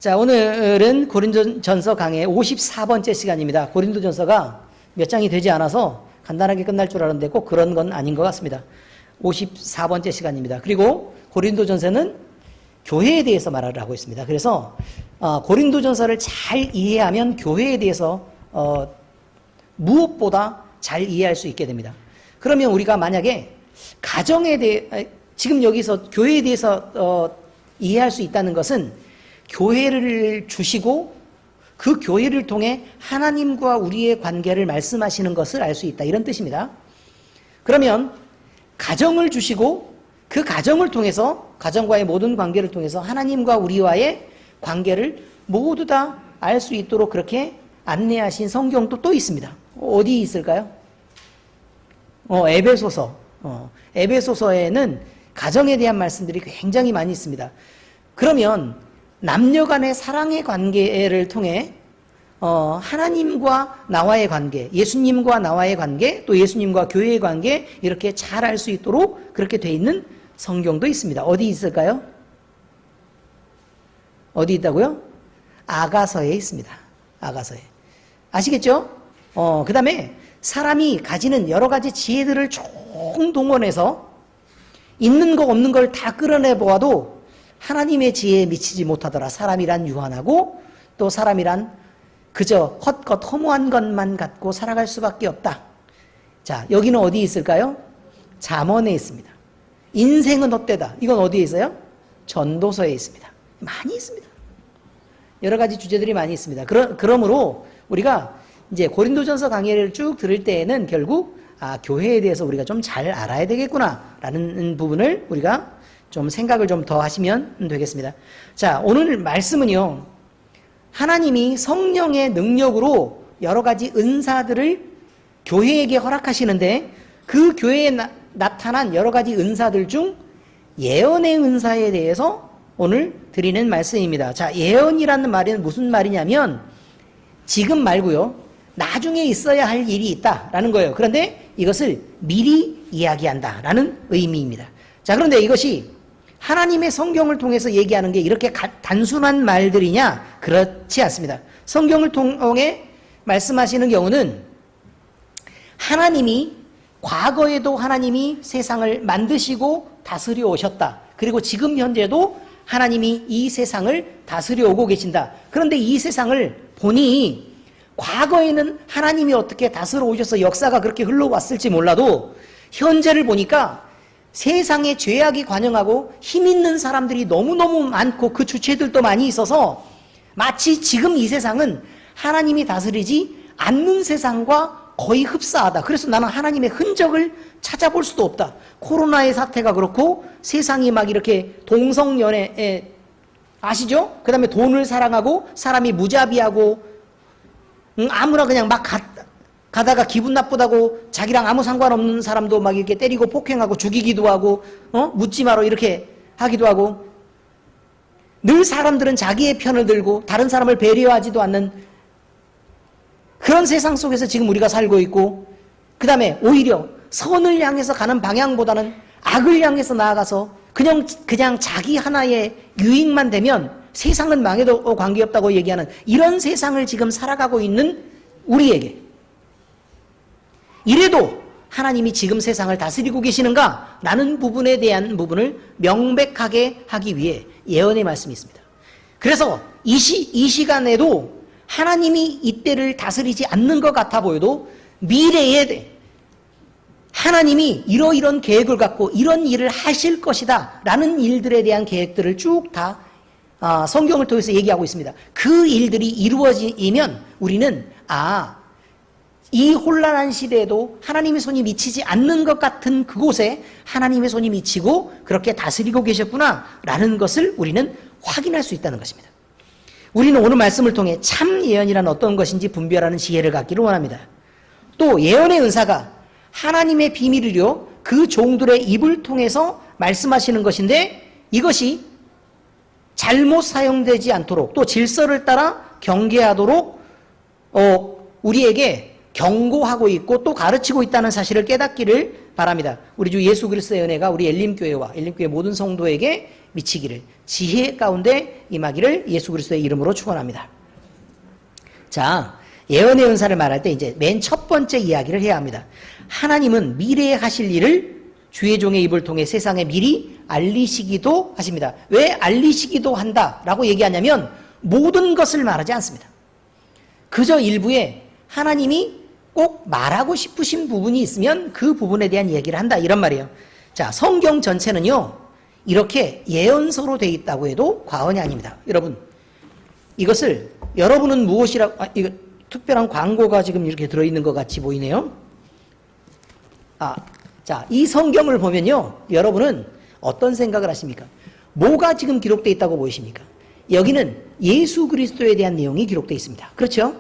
자, 오늘은 고린도전서 강의 54번째 시간입니다. 고린도전서가 몇 장이 되지 않아서 간단하게 끝날 줄 알았는데 꼭 그런 건 아닌 것 같습니다. 54번째 시간입니다. 그리고 고린도전서는 교회에 대해서 말을 하고 있습니다. 그래서 고린도전서를 잘 이해하면 교회에 대해서 무엇보다 잘 이해할 수 있게 됩니다. 그러면 우리가 만약에 가정에 대해 지금 여기서 교회에 대해서 이해할 수 있다는 것은 교회를 주시고 그 교회를 통해 하나님과 우리의 관계를 말씀하시는 것을 알 수 있다, 이런 뜻입니다. 그러면 가정을 주시고 그 가정을 통해서, 가정과의 모든 관계를 통해서 하나님과 우리와의 관계를 모두 다 알 수 있도록 그렇게 안내하신 성경도 또 있습니다. 어디 있을까요? 에베소서. 에베소서에는 가정에 대한 말씀들이 굉장히 많이 있습니다. 그러면 남녀 간의 사랑의 관계를 통해 하나님과 나와의 관계, 예수님과 나와의 관계, 또 예수님과 교회의 관계, 이렇게 잘 알 수 있도록 그렇게 돼 있는 성경도 있습니다. 어디 있을까요? 어디 있다고요? 아가서에 있습니다. 아가서에. 아시겠죠? 그 다음에 사람이 가지는 여러 가지 지혜들을 총동원해서 있는 거 없는 걸 다 끌어내 보아도 하나님의 지혜에 미치지 못하더라. 사람이란 유한하고 또 사람이란 그저 헛것 허무한 것만 갖고 살아갈 수밖에 없다. 자, 여기는 어디 있을까요? 잠언에 있습니다. 인생은 헛되다. 이건 어디에 있어요? 전도서에 있습니다. 많이 있습니다. 여러 가지 주제들이 많이 있습니다. 그러므로 우리가 이제 고린도전서 강의를 쭉 들을 때에는 결국 교회에 대해서 우리가 좀 잘 알아야 되겠구나라는 부분을 우리가 좀 생각을 좀 더 하시면 되겠습니다. 자, 오늘 말씀은요, 하나님이 성령의 능력으로 여러 가지 은사들을 교회에게 허락하시는데 그 교회에 나타난 여러 가지 은사들 중 예언의 은사에 대해서 오늘 드리는 말씀입니다. 자, 예언이라는 말은 무슨 말이냐면 지금 말고요, 나중에 있어야 할 일이 있다라는 거예요. 그런데 이것을 미리 이야기한다라는 의미입니다. 자, 그런데 이것이 하나님의 성경을 통해서 얘기하는 게 이렇게 단순한 말들이냐? 그렇지 않습니다. 성경을 통해 말씀하시는 경우는 하나님이 과거에도 하나님이 세상을 만드시고 다스려 오셨다. 그리고 지금 현재도 하나님이 이 세상을 다스려 오고 계신다. 그런데 이 세상을 보니 과거에는 하나님이 어떻게 다스려 오셔서 역사가 그렇게 흘러왔을지 몰라도 현재를 보니까 세상에 죄악이 관영하고 힘 있는 사람들이 너무너무 많고 그 주체들도 많이 있어서 마치 지금 이 세상은 하나님이 다스리지 않는 세상과 거의 흡사하다. 그래서 나는 하나님의 흔적을 찾아볼 수도 없다. 코로나의 사태가 그렇고 세상이 막 이렇게 동성연애, 아시죠? 그 다음에 돈을 사랑하고 사람이 무자비하고 아무나 그냥 막 가다가 기분 나쁘다고 자기랑 아무 상관없는 사람도 막 이렇게 때리고 폭행하고 죽이기도 하고 묻지 마라 이렇게 하기도 하고, 늘 사람들은 자기의 편을 들고 다른 사람을 배려하지도 않는 그런 세상 속에서 지금 우리가 살고 있고, 그 다음에 오히려 선을 향해서 가는 방향보다는 악을 향해서 나아가서 그냥 자기 하나의 유익만 되면 세상은 망해도 관계없다고 얘기하는 이런 세상을 지금 살아가고 있는 우리에게, 이래도 하나님이 지금 세상을 다스리고 계시는가? 라는 부분에 대한 부분을 명백하게 하기 위해 예언의 말씀이 있습니다. 그래서 이 시간에도 하나님이 이때를 다스리지 않는 것 같아 보여도 미래에 하나님이 이러이런 계획을 갖고 이런 일을 하실 것이다 라는 일들에 대한 계획들을 쭉 다 성경을 통해서 얘기하고 있습니다. 그 일들이 이루어지면 우리는 이 혼란한 시대에도 하나님의 손이 미치지 않는 것 같은 그곳에 하나님의 손이 미치고 그렇게 다스리고 계셨구나 라는 것을 우리는 확인할 수 있다는 것입니다. 우리는 오늘 말씀을 통해 참 예언이란 어떤 것인지 분별하는 지혜를 갖기를 원합니다. 또 예언의 은사가 하나님의 비밀이요 그 종들의 입을 통해서 말씀하시는 것인데, 이것이 잘못 사용되지 않도록 또 질서를 따라 경계하도록 우리에게 경고하고 있고 또 가르치고 있다는 사실을 깨닫기를 바랍니다. 우리 주 예수 그리스도의 은혜가 우리 엘림교회와 엘림교회 모든 성도에게 미치기를, 지혜 가운데 임하기를 예수 그리스도의 이름으로 축원합니다. 자, 예언의 은사를 말할 때 이제 맨 첫 번째 이야기를 해야 합니다. 하나님은 미래에 하실 일을 주의 종의 입을 통해 세상에 미리 알리시기도 하십니다. 왜 알리시기도 한다라고 얘기하냐면 모든 것을 말하지 않습니다. 그저 일부에 하나님이 꼭 말하고 싶으신 부분이 있으면 그 부분에 대한 얘기를 한다, 이런 말이에요. 자, 성경 전체는요 이렇게 예언서로 되어 있다고 해도 과언이 아닙니다. 여러분, 이것을 여러분은 무엇이라고, 이거 특별한 광고가 지금 이렇게 들어있는 것 같이 보이네요. 자, 이 성경을 보면요 여러분은 어떤 생각을 하십니까? 뭐가 지금 기록되어 있다고 보이십니까? 여기는 예수 그리스도에 대한 내용이 기록되어 있습니다. 그렇죠?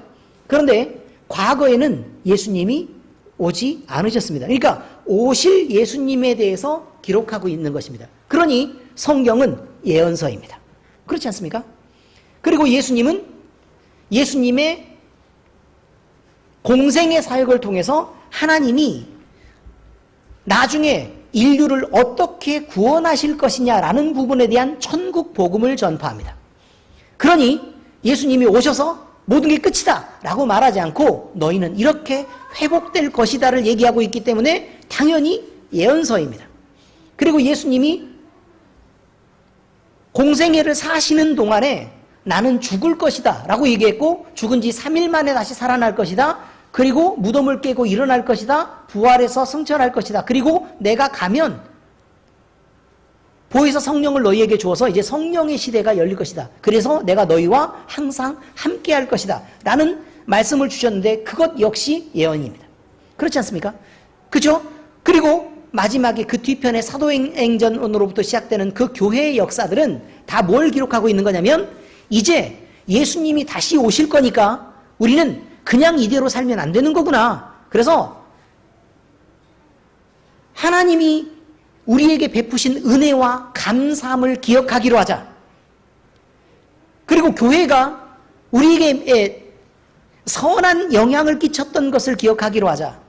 그런데 과거에는 예수님이 오지 않으셨습니다. 그러니까 오실 예수님에 대해서 기록하고 있는 것입니다. 그러니 성경은 예언서입니다. 그렇지 않습니까? 그리고 예수님은 예수님의 공생의 사역을 통해서 하나님이 나중에 인류를 어떻게 구원하실 것이냐라는 부분에 대한 천국 복음을 전파합니다. 그러니 예수님이 오셔서 모든 게 끝이다 라고 말하지 않고 너희는 이렇게 회복될 것이다를 얘기하고 있기 때문에 당연히 예언서입니다. 그리고 예수님이 공생애를 사시는 동안에 나는 죽을 것이다 라고 얘기했고 죽은 지 3일 만에 다시 살아날 것이다. 그리고 무덤을 깨고 일어날 것이다. 부활해서 승천할 것이다. 그리고 내가 가면 보혜사 성령을 너희에게 주어서 이제 성령의 시대가 열릴 것이다. 그래서 내가 너희와 항상 함께 할 것이다 라는 말씀을 주셨는데 그것 역시 예언입니다. 그렇지 않습니까? 그죠? 그리고 마지막에 그 뒤편에 사도행전으로부터 시작되는 그 교회의 역사들은 다 뭘 기록하고 있는 거냐면 이제 예수님이 다시 오실 거니까 우리는 그냥 이대로 살면 안 되는 거구나. 그래서 하나님이 우리에게 베푸신 은혜와 감사함을 기억하기로 하자. 그리고 교회가 우리에게 선한 영향을 끼쳤던 것을 기억하기로 하자.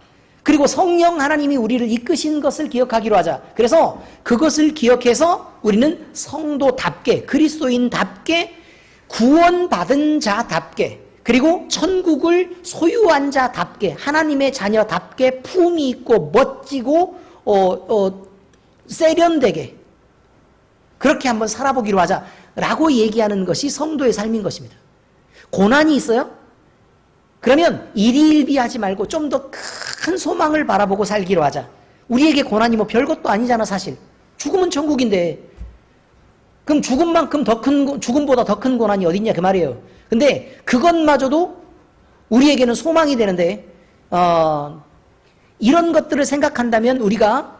그리고 성령 하나님이 우리를 이끄신 것을 기억하기로 하자. 그래서 그것을 기억해서 우리는 성도답게, 그리스도인답게, 구원받은 자답게, 그리고 천국을 소유한 자답게, 하나님의 자녀답게 품이 있고 멋지고 세련되게 그렇게 한번 살아보기로 하자라고 얘기하는 것이 성도의 삶인 것입니다. 고난이 있어요? 그러면 일희일비하지 말고 좀 더 큰 소망을 바라보고 살기로 하자. 우리에게 고난이 뭐 별것도 아니잖아 사실. 죽음은 천국인데 그럼 죽음만큼 더 큰, 죽음보다 더 큰 고난이 어딨냐 그 말이에요. 근데 그것마저도 우리에게는 소망이 되는데 이런 것들을 생각한다면 우리가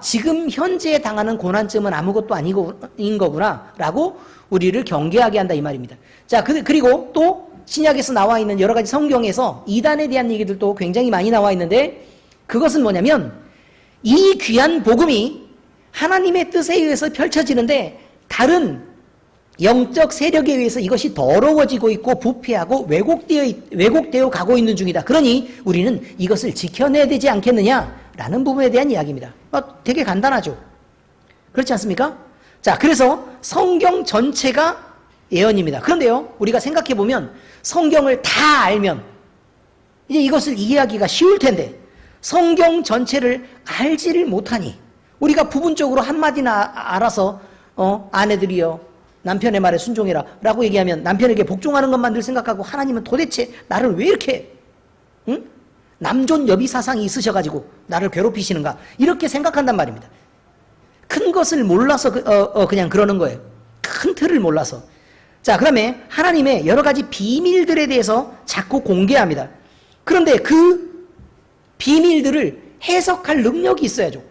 지금 현재 당하는 고난쯤은 아무것도 아닌 거구나 라고 우리를 경계하게 한다 이 말입니다. 자, 그리고 또 신약에서 나와 있는 여러 가지 성경에서 이단에 대한 얘기들도 굉장히 많이 나와 있는데 그것은 뭐냐면 이 귀한 복음이 하나님의 뜻에 의해서 펼쳐지는데 다른 영적 세력에 의해서 이것이 더러워지고 있고 부패하고 왜곡되어 가고 있는 중이다. 그러니 우리는 이것을 지켜내야 되지 않겠느냐라는 부분에 대한 이야기입니다. 되게 간단하죠. 그렇지 않습니까? 자, 그래서 성경 전체가 예언입니다. 그런데요, 우리가 생각해보면 성경을 다 알면 이제 이것을 이해하기가 쉬울 텐데 성경 전체를 알지를 못하니 우리가 부분적으로 한마디나 알아서 아내들이여 남편의 말에 순종해라 라고 얘기하면 남편에게 복종하는 것만 늘 생각하고 하나님은 도대체 나를 왜 이렇게 남존 여비 사상이 있으셔가지고 나를 괴롭히시는가 이렇게 생각한단 말입니다. 큰 것을 몰라서 그냥 그러는 거예요. 큰 틀을 몰라서. 자, 그다음에 하나님의 여러 가지 비밀들에 대해서 자꾸 공개합니다. 그런데 그 비밀들을 해석할 능력이 있어야죠.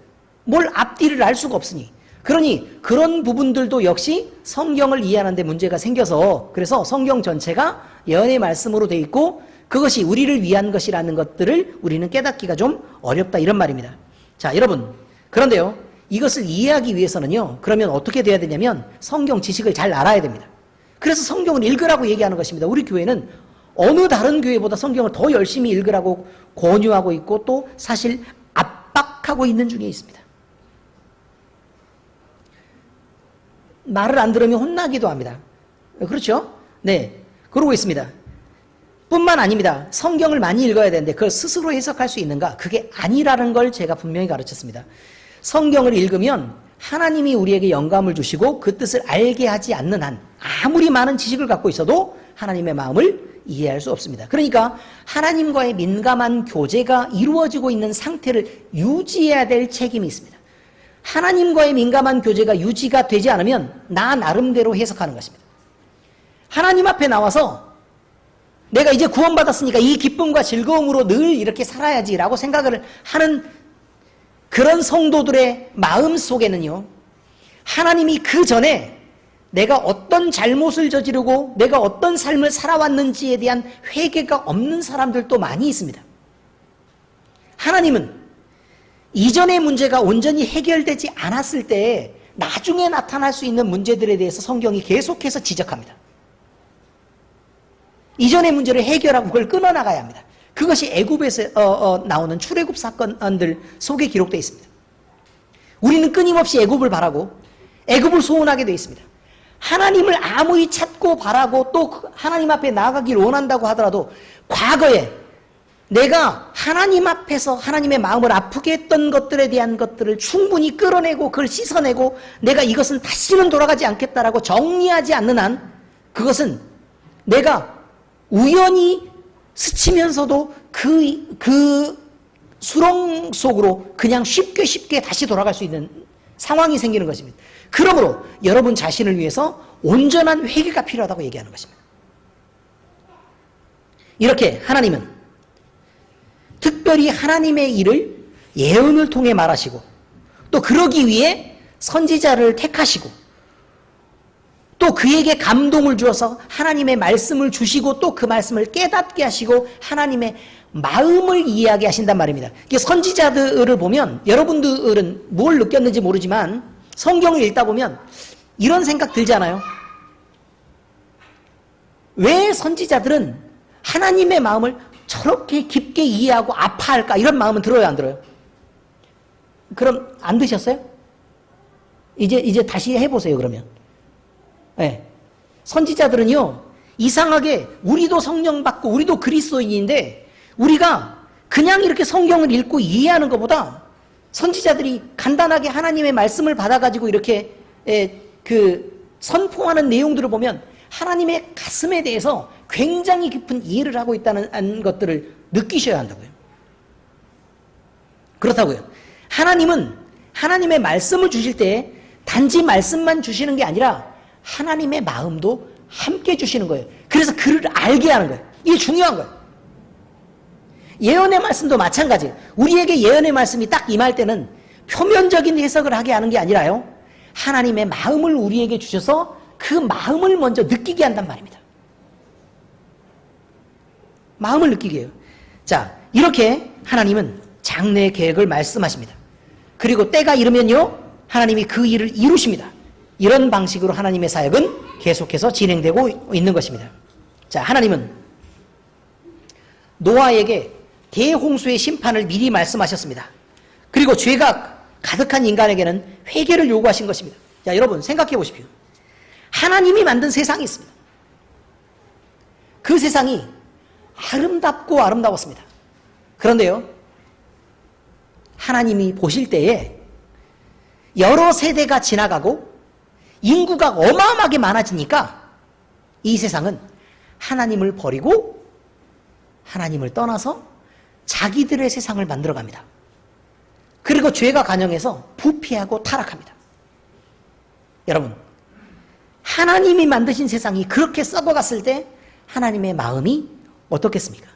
뭘 앞뒤를 알 수가 없으니. 그러니 그런 부분들도 역시 성경을 이해하는 데 문제가 생겨서 그래서 성경 전체가 예언의 말씀으로 되어 있고 그것이 우리를 위한 것이라는 것들을 우리는 깨닫기가 좀 어렵다 이런 말입니다. 자, 여러분, 그런데요, 이것을 이해하기 위해서는요, 그러면 어떻게 돼야 되냐면 성경 지식을 잘 알아야 됩니다. 그래서 성경을 읽으라고 얘기하는 것입니다. 우리 교회는 어느 다른 교회보다 성경을 더 열심히 읽으라고 권유하고 있고 또 사실 압박하고 있는 중에 있습니다. 말을 안 들으면 혼나기도 합니다. 그렇죠? 네. 그러고 있습니다. 뿐만 아닙니다. 성경을 많이 읽어야 되는데 그걸 스스로 해석할 수 있는가? 그게 아니라는 걸 제가 분명히 가르쳤습니다. 성경을 읽으면 하나님이 우리에게 영감을 주시고 그 뜻을 알게 하지 않는 한 아무리 많은 지식을 갖고 있어도 하나님의 마음을 이해할 수 없습니다. 그러니까 하나님과의 민감한 교제가 이루어지고 있는 상태를 유지해야 될 책임이 있습니다. 하나님과의 민감한 교제가 유지가 되지 않으면 나 나름대로 해석하는 것입니다. 하나님 앞에 나와서 내가 이제 구원받았으니까 이 기쁨과 즐거움으로 늘 이렇게 살아야지라고 생각을 하는 그런 성도들의 마음 속에는요, 하나님이 그 전에 내가 어떤 잘못을 저지르고 내가 어떤 삶을 살아왔는지에 대한 회개가 없는 사람들도 많이 있습니다. 하나님은 이전의 문제가 온전히 해결되지 않았을 때 나중에 나타날 수 있는 문제들에 대해서 성경이 계속해서 지적합니다. 이전의 문제를 해결하고 그걸 끊어나가야 합니다. 그것이 애굽에서 나오는 출애굽 사건들 속에 기록되어 있습니다. 우리는 끊임없이 애굽을 바라고 애굽을 소원하게 되어 있습니다. 하나님을 아무리 찾고 바라고 또 하나님 앞에 나아가길 원한다고 하더라도 과거에 내가 하나님 앞에서 하나님의 마음을 아프게 했던 것들에 대한 것들을 충분히 끌어내고 그걸 씻어내고 내가 이것은 다시는 돌아가지 않겠다라고 정리하지 않는 한 그것은 내가 우연히 스치면서도 그 수렁 속으로 그냥 쉽게 다시 돌아갈 수 있는 상황이 생기는 것입니다. 그러므로 여러분 자신을 위해서 온전한 회개가 필요하다고 얘기하는 것입니다. 이렇게 하나님은 특별히 하나님의 일을 예언을 통해 말하시고 또 그러기 위해 선지자를 택하시고 또 그에게 감동을 주어서 하나님의 말씀을 주시고 또 그 말씀을 깨닫게 하시고 하나님의 마음을 이해하게 하신단 말입니다. 선지자들을 보면 여러분들은 뭘 느꼈는지 모르지만 성경을 읽다 보면 이런 생각 들지 않아요? 왜 선지자들은 하나님의 마음을 저렇게 깊게 이해하고 아파할까? 이런 마음은 들어요, 안 들어요? 그럼 안 드셨어요? 이제 다시 해보세요, 그러면. 네. 선지자들은요, 이상하게 우리도 성령 받고 우리도 그리스도인인데 우리가 그냥 이렇게 성경을 읽고 이해하는 것보다 선지자들이 간단하게 하나님의 말씀을 받아가지고 이렇게 선포하는 내용들을 보면 하나님의 가슴에 대해서 굉장히 깊은 이해를 하고 있다는 것들을 느끼셔야 한다고요. 그렇다고요. 하나님은 하나님의 말씀을 주실 때 단지 말씀만 주시는 게 아니라 하나님의 마음도 함께 주시는 거예요. 그래서 그를 알게 하는 거예요. 이게 중요한 거예요. 예언의 말씀도 마찬가지예요. 우리에게 예언의 말씀이 딱 임할 때는 표면적인 해석을 하게 하는 게 아니라요, 하나님의 마음을 우리에게 주셔서 그 마음을 먼저 느끼게 한단 말입니다. 마음을 느끼게 해요. 자, 이렇게 하나님은 장래의 계획을 말씀하십니다. 그리고 때가 이르면요, 하나님이 그 일을 이루십니다. 이런 방식으로 하나님의 사역은 계속해서 진행되고 있는 것입니다. 자, 하나님은 노아에게 대홍수의 심판을 미리 말씀하셨습니다. 그리고 죄가 가득한 인간에게는 회개를 요구하신 것입니다. 자, 여러분 생각해 보십시오. 하나님이 만든 세상이 있습니다. 그 세상이 아름답고 아름다웠습니다. 그런데요, 하나님이 보실 때에 여러 세대가 지나가고 인구가 어마어마하게 많아지니까 이 세상은 하나님을 버리고 하나님을 떠나서 자기들의 세상을 만들어갑니다. 그리고 죄가 간영해서 부패하고 타락합니다. 여러분, 하나님이 만드신 세상이 그렇게 썩어갔을 때 하나님의 마음이 어떻겠습니까?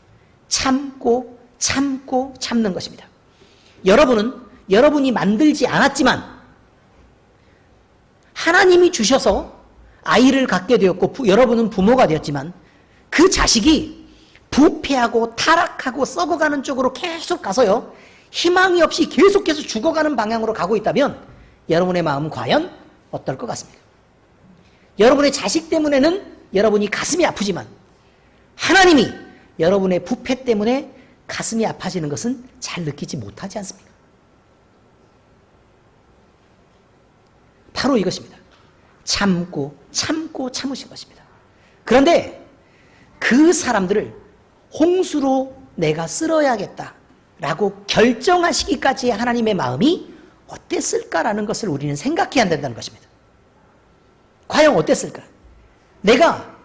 참고 참는 것입니다. 여러분은 여러분이 만들지 않았지만 하나님이 주셔서 아이를 갖게 되었고 여러분은 부모가 되었지만 그 자식이 부패하고 타락하고 썩어가는 쪽으로 계속 가서요, 희망이 없이 계속해서 죽어가는 방향으로 가고 있다면 여러분의 마음은 과연 어떨 것 같습니까? 여러분의 자식 때문에는 여러분이 가슴이 아프지만 하나님이 여러분의 부패 때문에 가슴이 아파지는 것은 잘 느끼지 못하지 않습니까? 바로 이것입니다. 참고 참으신 것입니다. 그런데 그 사람들을 홍수로 내가 쓸어야겠다라고 결정하시기까지의 하나님의 마음이 어땠을까라는 것을 우리는 생각해야 된다는 것입니다. 과연 어땠을까? 내가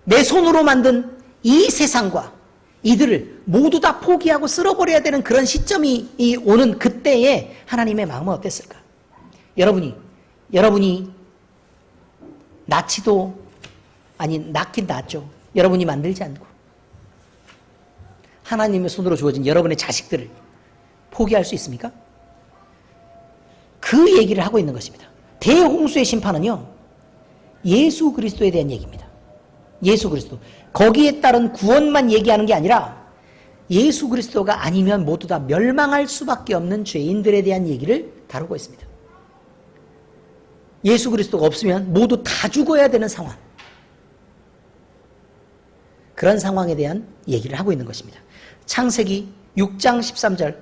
내 손으로 만든 이 세상과 이들을 모두 다 포기하고 쓸어버려야 되는 그런 시점이 오는 그때에 하나님의 마음은 어땠을까? 여러분이 낳긴 낳았죠. 여러분이 만들지 않고 하나님의 손으로 주어진 여러분의 자식들을 포기할 수 있습니까? 그 얘기를 하고 있는 것입니다. 대홍수의 심판은요, 예수 그리스도에 대한 얘기입니다. 예수 그리스도. 거기에 따른 구원만 얘기하는 게 아니라 예수 그리스도가 아니면 모두 다 멸망할 수밖에 없는 죄인들에 대한 얘기를 다루고 있습니다. 예수 그리스도가 없으면 모두 다 죽어야 되는 상황. 그런 상황에 대한 얘기를 하고 있는 것입니다. 창세기 6장 13절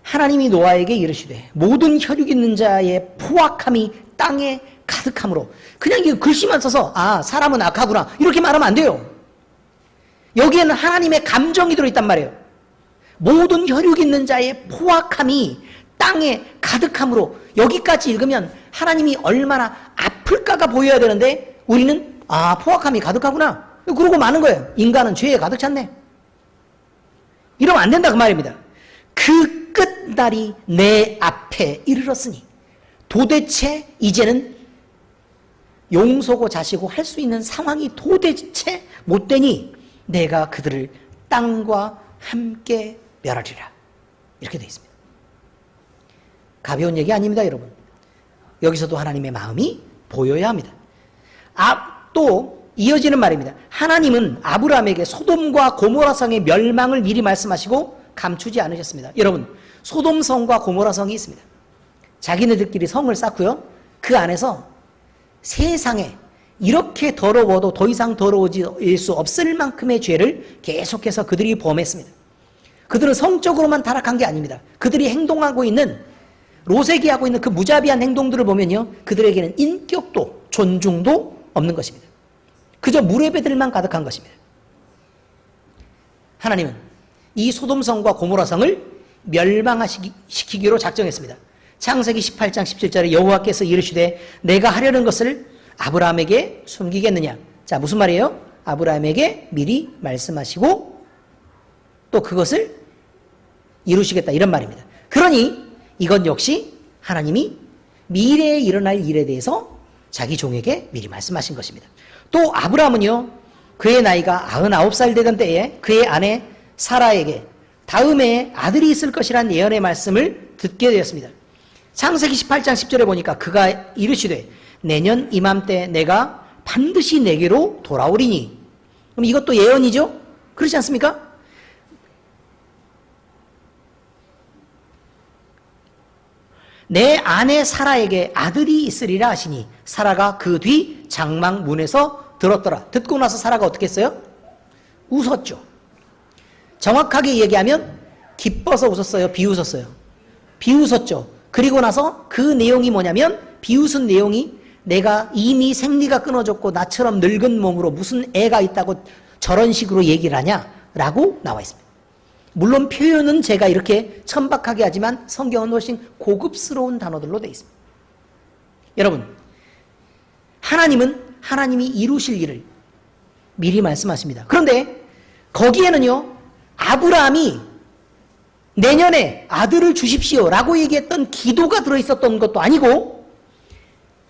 하나님이 노아에게 이르시되 모든 혈육 있는 자의 포악함이 땅에 가득함으로. 그냥 이게 글씨만 써서 사람은 악하구나 이렇게 말하면 안 돼요. 여기에는 하나님의 감정이 들어있단 말이에요. 모든 혈육 있는 자의 포악함이 땅에 가득함으로. 여기까지 읽으면 하나님이 얼마나 아플까가 보여야 되는데 우리는 포악함이 가득하구나 그러고 마는 거예요. 인간은 죄에 가득 찼네. 이러면 안 된다 그 말입니다. 그 끝날이 내 앞에 이르렀으니 도대체 이제는 용서고 자시고 할 수 있는 상황이 도대체 못 되니 내가 그들을 땅과 함께 멸하리라. 이렇게 되어 있습니다. 가벼운 얘기 아닙니다, 여러분. 여기서도 하나님의 마음이 보여야 합니다. 또 이어지는 말입니다. 하나님은 아브라함에게 소돔과 고모라성의 멸망을 미리 말씀하시고 감추지 않으셨습니다. 여러분, 소돔성과 고모라성이 있습니다. 자기네들끼리 성을 쌓고요, 그 안에서 세상에 이렇게 더러워도 더 이상 더러워질 수 없을 만큼의 죄를 계속해서 그들이 범했습니다. 그들은 성적으로만 타락한 게 아닙니다. 그들이 행동하고 있는, 롯에게 하고 있는 그 무자비한 행동들을 보면요, 그들에게는 인격도 존중도 없는 것입니다. 그저 무례배들만 가득한 것입니다. 하나님은 이 소돔성과 고모라성을 멸망시키기로 작정했습니다. 창세기 18장 17절에 여호와께서 이르시되 내가 하려는 것을 아브라함에게 숨기겠느냐. 자, 무슨 말이에요? 아브라함에게 미리 말씀하시고 또 그것을 이루시겠다, 이런 말입니다. 그러니 이건 역시 하나님이 미래에 일어날 일에 대해서 자기 종에게 미리 말씀하신 것입니다. 또 아브라함은요, 그의 나이가 99살 되던 때에 그의 아내 사라에게 다음에 아들이 있을 것이라는 예언의 말씀을 듣게 되었습니다. 창세기 18장 10절에 보니까 그가 이르시되 내년 이맘때 내가 반드시 내게로 돌아오리니. 그럼 이것도 예언이죠? 그렇지 않습니까? 내 아내 사라에게 아들이 있으리라 하시니 사라가 그 뒤 장막 문에서 들었더라. 듣고 나서 사라가 어떻게 했어요? 웃었죠. 정확하게 얘기하면 기뻐서 웃었어요? 비웃었어요? 비웃었죠. 그리고 나서 그 내용이 뭐냐면, 비웃은 내용이 내가 이미 생리가 끊어졌고 나처럼 늙은 몸으로 무슨 애가 있다고 저런 식으로 얘기를 하냐라고 나와 있습니다. 물론 표현은 제가 이렇게 천박하게 하지만 성경은 훨씬 고급스러운 단어들로 되어 있습니다. 여러분, 하나님은 하나님이 이루실 일을 미리 말씀하십니다. 그런데 거기에는요, 아브라함이 내년에 아들을 주십시오 라고 얘기했던 기도가 들어있었던 것도 아니고,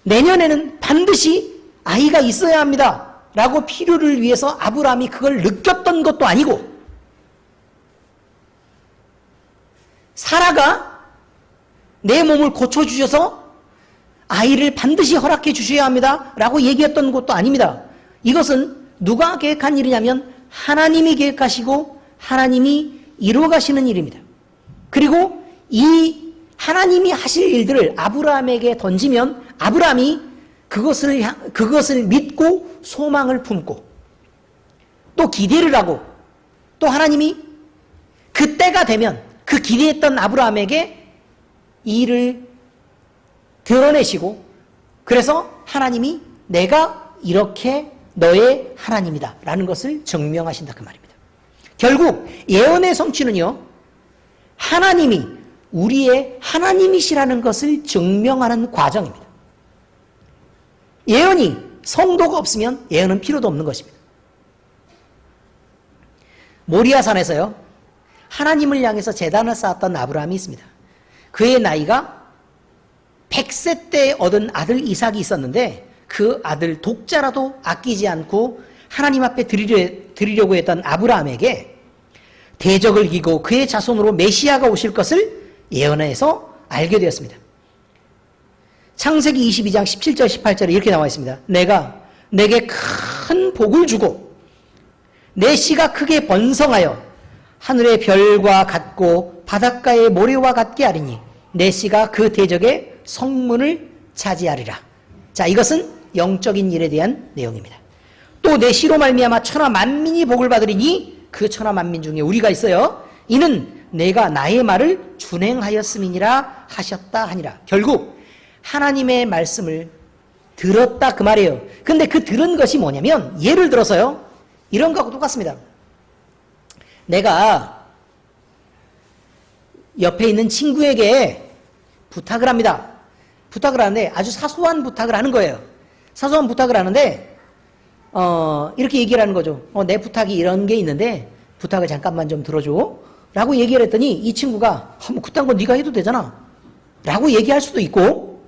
내년에는 반드시 아이가 있어야 합니다 라고 필요를 위해서 아브라함이 그걸 느꼈던 것도 아니고, 사라가 내 몸을 고쳐주셔서 아이를 반드시 허락해 주셔야 합니다 라고 얘기했던 것도 아닙니다. 이것은 누가 계획한 일이냐면 하나님이 계획하시고 하나님이 이루어가시는 일입니다. 그리고 이 하나님이 하실 일들을 아브라함에게 던지면 아브라함이 그것을 믿고 소망을 품고 또 기대를 하고, 또 하나님이 그때가 되면 그 기대했던 아브라함에게 이 일을 드러내시고 그래서 하나님이 내가 이렇게 너의 하나님이다 라는 것을 증명하신다 그 말입니다. 결국 예언의 성취는요, 하나님이 우리의 하나님이시라는 것을 증명하는 과정입니다. 예언이 성도가 없으면 예언은 필요도 없는 것입니다. 모리아산에서요, 하나님을 향해서 제단을 쌓았던 아브라함이 있습니다. 그의 나이가 100세 때 얻은 아들 이삭이 있었는데 그 아들 독자라도 아끼지 않고 하나님 앞에 드리려고 했던 아브라함에게 대적을 이기고 그의 자손으로 메시아가 오실 것을 예언해서 알게 되었습니다. 창세기 22장 17절 18절에 이렇게 나와 있습니다. 내가 내게 큰 복을 주고 내 씨가 크게 번성하여 하늘의 별과 같고 바닷가의 모래와 같게 하리니 내 씨가 그 대적의 성문을 차지하리라. 자, 이것은 영적인 일에 대한 내용입니다. 또 내 씨로 말미암아 천하 만민이 복을 받으리니 그 천하 만민 중에 우리가 있어요. 이는 내가 나의 말을 준행하였음이니라 하셨다 하니라. 결국 하나님의 말씀을 들었다 그 말이에요. 근데 그 들은 것이 뭐냐면, 예를 들어서요, 이런 거하고 똑같습니다. 내가 옆에 있는 친구에게 부탁을 합니다. 부탁을 하는데 아주 사소한 부탁을 하는 거예요. 사소한 부탁을 하는데 이렇게 얘기를 하는 거죠. 내 부탁이 이런 게 있는데 부탁을 잠깐만 좀 들어줘 라고 얘기를 했더니 이 친구가 뭐 그딴 건 네가 해도 되잖아 라고 얘기할 수도 있고,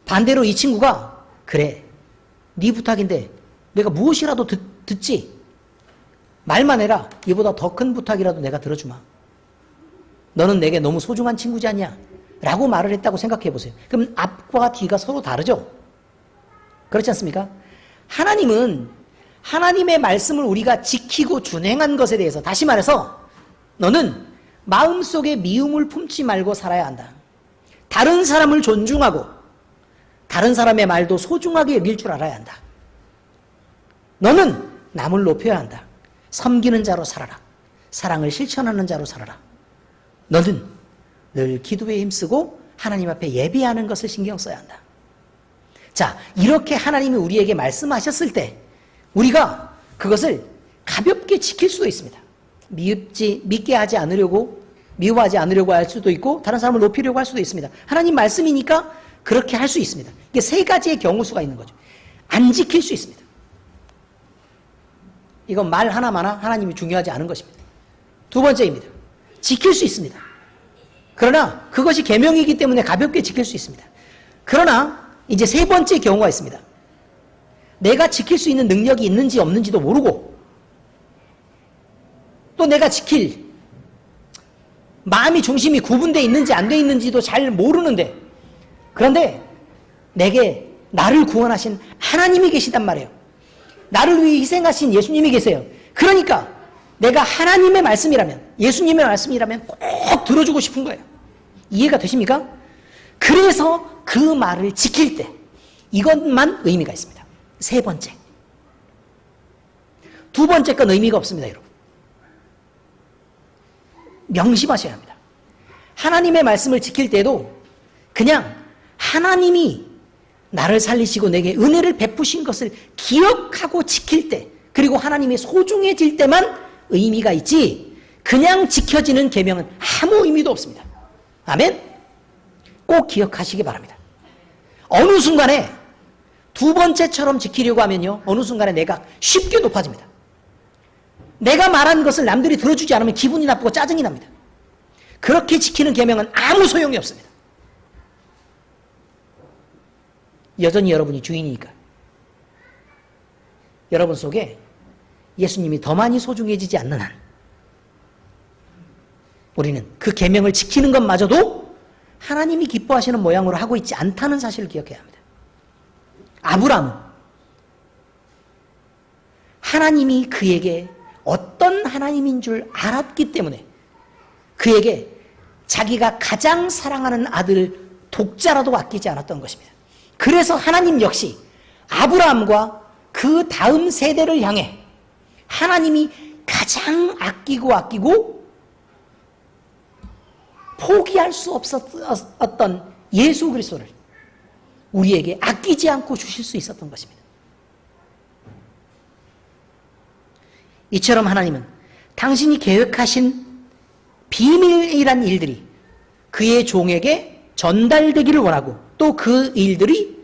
반대로 이 친구가 그래 네 부탁인데 내가 무엇이라도 듣지, 말만 해라, 이보다 더 큰 부탁이라도 내가 들어주마, 너는 내게 너무 소중한 친구지 않냐 라고 말을 했다고 생각해 보세요. 그럼 앞과 뒤가 서로 다르죠? 그렇지 않습니까? 하나님은 하나님의 말씀을 우리가 지키고 준행한 것에 대해서, 다시 말해서 너는 마음속에 미움을 품지 말고 살아야 한다. 다른 사람을 존중하고 다른 사람의 말도 소중하게 여길 줄 알아야 한다. 너는 남을 높여야 한다. 섬기는 자로 살아라. 사랑을 실천하는 자로 살아라. 너는 늘 기도에 힘쓰고 하나님 앞에 예배하는 것을 신경 써야 한다. 자, 이렇게 하나님이 우리에게 말씀하셨을 때 우리가 그것을 가볍게 지킬 수도 있습니다. 믿게 하지 않으려고, 미워하지 않으려고 할 수도 있고, 다른 사람을 높이려고 할 수도 있습니다. 하나님 말씀이니까 그렇게 할 수 있습니다. 이게 세 가지의 경우수가 있는 거죠. 안 지킬 수 있습니다. 이건 말 하나마나 하나님이 중요하지 않은 것입니다. 두 번째입니다. 지킬 수 있습니다. 그러나 그것이 계명이기 때문에 가볍게 지킬 수 있습니다. 그러나 이제 세 번째 경우가 있습니다. 내가 지킬 수 있는 능력이 있는지 없는지도 모르고, 또 내가 지킬 마음이 중심이 구분되어 있는지 안 되어 있는지도 잘 모르는데, 그런데 내게 나를 구원하신 하나님이 계시단 말이에요. 나를 위해 희생하신 예수님이 계세요. 그러니까 내가 하나님의 말씀이라면, 예수님의 말씀이라면 꼭 들어주고 싶은 거예요. 이해가 되십니까? 그래서 그 말을 지킬 때 이것만 의미가 있습니다. 세 번째. 두 번째 건 의미가 없습니다, 여러분. 명심하셔야 합니다. 하나님의 말씀을 지킬 때도 그냥 하나님이 나를 살리시고 내게 은혜를 베푸신 것을 기억하고 지킬 때, 그리고 하나님이 소중해질 때만 의미가 있지, 그냥 지켜지는 계명은 아무 의미도 없습니다. 아멘? 꼭 기억하시기 바랍니다. 어느 순간에 두 번째처럼 지키려고 하면요, 어느 순간에 내가 쉽게 높아집니다. 내가 말한 것을 남들이 들어주지 않으면 기분이 나쁘고 짜증이 납니다. 그렇게 지키는 계명은 아무 소용이 없습니다. 여전히 여러분이 주인이니까. 여러분 속에 예수님이 더 많이 소중해지지 않는 한 우리는 그 계명을 지키는 것마저도 하나님이 기뻐하시는 모양으로 하고 있지 않다는 사실을 기억해야 합니다. 아브라함은 하나님이 그에게 어떤 하나님인 줄 알았기 때문에 그에게 자기가 가장 사랑하는 아들 독자라도 아끼지 않았던 것입니다. 그래서 하나님 역시 아브라함과 그 다음 세대를 향해 하나님이 가장 아끼고 포기할 수 없었던 예수 그리스도를 우리에게 아끼지 않고 주실 수 있었던 것입니다. 이처럼 하나님은 당신이 계획하신 비밀이란 일들이 그의 종에게 전달되기를 원하고 또 그 일들이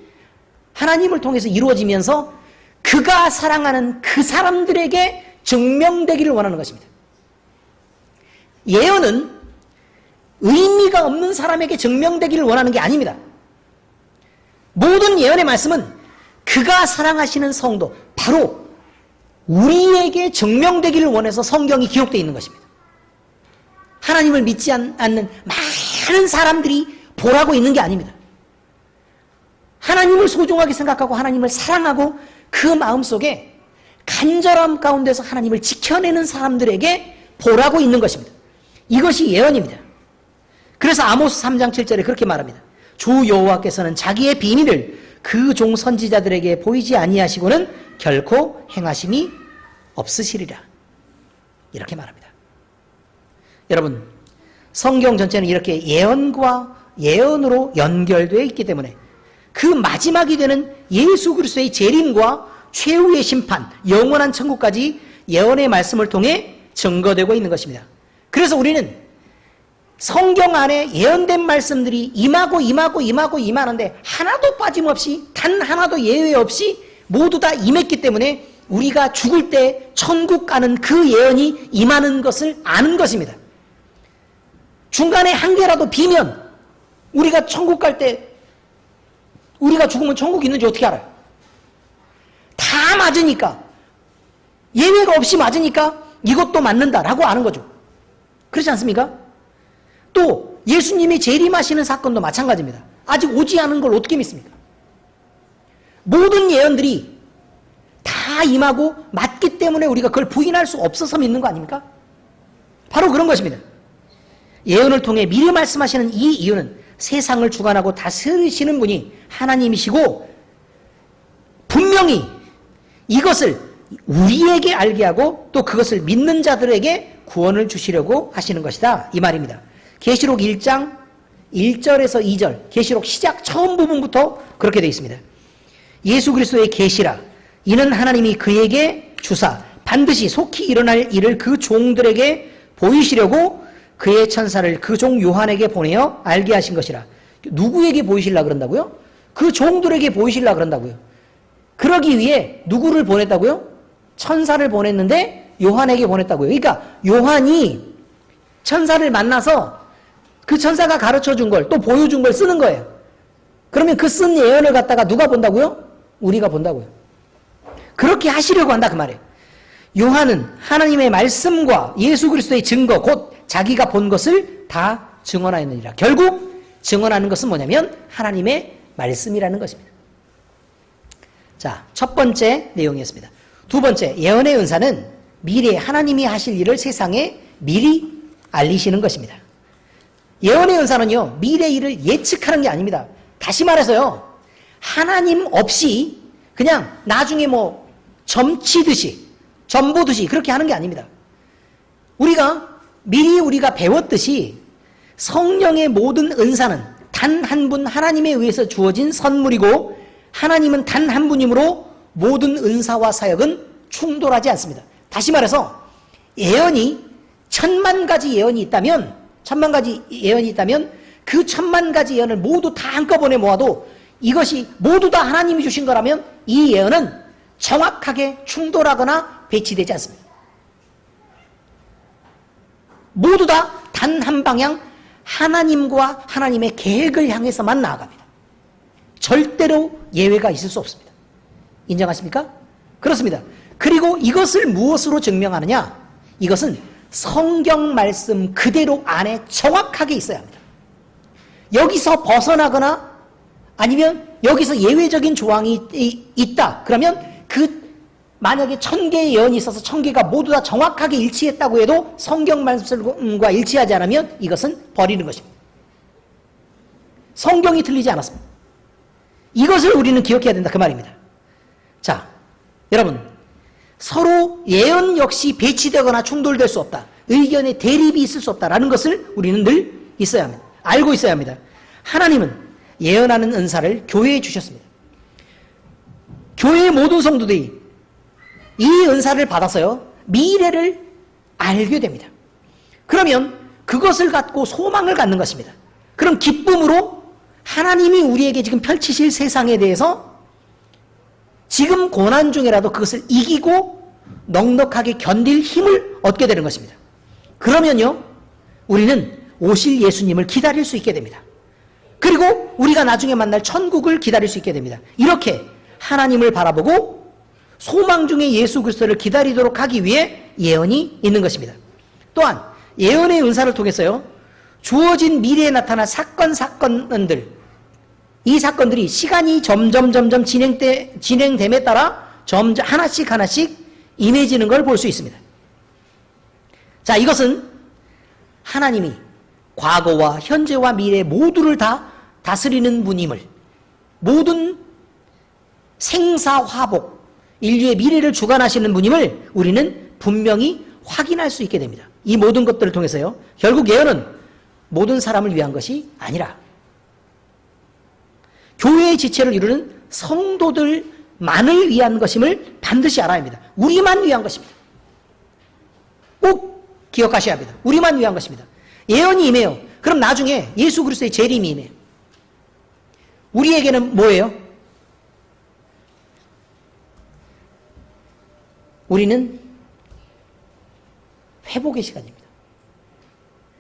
하나님을 통해서 이루어지면서 그가 사랑하는 그 사람들에게 증명되기를 원하는 것입니다. 예언은 의미가 없는 사람에게 증명되기를 원하는 게 아닙니다. 모든 예언의 말씀은 그가 사랑하시는 성도, 바로 우리에게 증명되기를 원해서 성경이 기록되어 있는 것입니다. 하나님을 믿지 않는 많은 사람들이 보라고 있는 게 아닙니다. 하나님을 소중하게 생각하고 하나님을 사랑하고 그 마음속에 간절함 가운데서 하나님을 지켜내는 사람들에게 보라고 있는 것입니다. 이것이 예언입니다. 그래서 아모스 3장 7절에 그렇게 말합니다. 주 여호와께서는 자기의 비밀을 그 종 선지자들에게 보이지 아니하시고는 결코 행하심이 없으시리라. 이렇게 말합니다. 여러분, 성경 전체는 이렇게 예언과 예언으로 연결되어 있기 때문에 그 마지막이 되는 예수 그리스도의 재림과 최후의 심판, 영원한 천국까지 예언의 말씀을 통해 증거되고 있는 것입니다. 그래서 우리는 성경 안에 예언된 말씀들이 임하는데 하나도 빠짐없이 단 하나도 예외 없이 모두 다 임했기 때문에 우리가 죽을 때 천국 가는 그 예언이 임하는 것을 아는 것입니다. 중간에 한 개라도 비면 우리가 천국 갈 때 우리가 죽으면 천국 있는지 어떻게 알아요? 다 맞으니까, 예외가 없이 맞으니까 이것도 맞는다라고 아는 거죠. 그렇지 않습니까? 또 예수님이 재림하시는 사건도 마찬가지입니다. 아직 오지 않은 걸 어떻게 믿습니까? 모든 예언들이 다 임하고 맞기 때문에 우리가 그걸 부인할 수 없어서 믿는 거 아닙니까? 바로 그런 것입니다. 예언을 통해 미리 말씀하시는 이 이유는 세상을 주관하고 다스리시는 분이 하나님이시고 분명히 이것을 우리에게 알게 하고 또 그것을 믿는 자들에게 구원을 주시려고 하시는 것이다, 이 말입니다. 계시록 1장 1절에서 2절, 계시록 시작 처음 부분부터 그렇게 되어 있습니다. 예수 그리스도의 계시라, 이는 하나님이 그에게 주사 반드시 속히 일어날 일을 그 종들에게 보이시려고 그의 천사를 그 종 요한에게 보내어 알게 하신 것이라. 누구에게 보이시려고 그런다고요? 그 종들에게 보이시려고 그런다고요. 그러기 위해 누구를 보냈다고요? 천사를 보냈는데 요한에게 보냈다고요. 그러니까 요한이 천사를 만나서 그 천사가 가르쳐 준 걸, 또 보여준 걸 쓰는 거예요. 그러면 그 쓴 예언을 갖다가 누가 본다고요? 우리가 본다고요. 그렇게 하시려고 한다, 그 말이에요. 요한은 하나님의 말씀과 예수 그리스도의 증거, 곧 자기가 본 것을 다 증언하였느니라. 결국 증언하는 것은 뭐냐면 하나님의 말씀이라는 것입니다. 자, 첫 번째 내용이었습니다. 두 번째, 예언의 은사는 미래에 하나님이 하실 일을 세상에 미리 알리시는 것입니다. 예언의 은사는요, 미래 일을 예측하는 게 아닙니다. 다시 말해서요, 하나님 없이 그냥 나중에 뭐 점치듯이, 점보듯이 그렇게 하는 게 아닙니다. 미리 우리가 배웠듯이 성령의 모든 은사는 단 한 분 하나님에 의해서 주어진 선물이고 하나님은 단 한 분이므로 모든 은사와 사역은 충돌하지 않습니다. 다시 말해서 예언이 1000만 가지 예언이 있다면 그 1000만 가지 예언을 모두 다 한꺼번에 모아도 이것이 모두 다 하나님이 주신 거라면 이 예언은 정확하게 충돌하거나 배치되지 않습니다. 모두 다 단 한 방향 하나님과 하나님의 계획을 향해서만 나아갑니다. 절대로 예외가 있을 수 없습니다. 인정하십니까? 그렇습니다. 그리고 이것을 무엇으로 증명하느냐? 이것은 성경 말씀 그대로 안에 정확하게 있어야 합니다. 여기서 벗어나거나 아니면 여기서 예외적인 조항이 있다. 그러면 만약에 1000개의 예언이 있어서 1000개가 모두 다 정확하게 일치했다고 해도 성경 말씀과 일치하지 않으면 이것은 버리는 것입니다. 성경이 틀리지 않았습니다. 이것을 우리는 기억해야 된다, 그 말입니다. 자, 여러분, 서로 예언 역시 배치되거나 충돌될 수 없다. 의견의 대립이 있을 수 없다라는 것을 우리는 늘 있어야 합니다. 알고 있어야 합니다. 하나님은 예언하는 은사를 교회에 주셨습니다. 교회의 모든 성도들이 이 은사를 받아서요, 미래를 알게 됩니다. 그러면 그것을 갖고 소망을 갖는 것입니다. 그럼 기쁨으로 하나님이 우리에게 지금 펼치실 세상에 대해서 지금 고난 중이라도 그것을 이기고 넉넉하게 견딜 힘을 얻게 되는 것입니다. 그러면요, 우리는 오실 예수님을 기다릴 수 있게 됩니다. 그리고 우리가 나중에 만날 천국을 기다릴 수 있게 됩니다. 이렇게 하나님을 바라보고 소망 중에 예수 그리스도를 기다리도록 하기 위해 예언이 있는 것입니다. 또한 예언의 은사를 통해서요, 주어진 미래에 나타날 사건들, 이 사건들이 시간이 점점 진행됨에 따라 점점 하나씩 임해지는 걸 볼 수 있습니다. 자, 이것은 하나님이 과거와 현재와 미래 모두를 다 다스리는 분임을, 모든 생사화복, 인류의 미래를 주관하시는 분임을 우리는 분명히 확인할 수 있게 됩니다. 이 모든 것들을 통해서요, 결국 예언은 모든 사람을 위한 것이 아니라 교회의 지체를 이루는 성도들만을 위한 것임을 반드시 알아야 합니다. 우리만 위한 것입니다. 꼭 기억하셔야 합니다. 우리만 위한 것입니다. 예언이 임해요. 그럼 나중에 예수 그리스도의 재림이 임해요. 우리에게는 뭐예요? 우리는 회복의 시간입니다.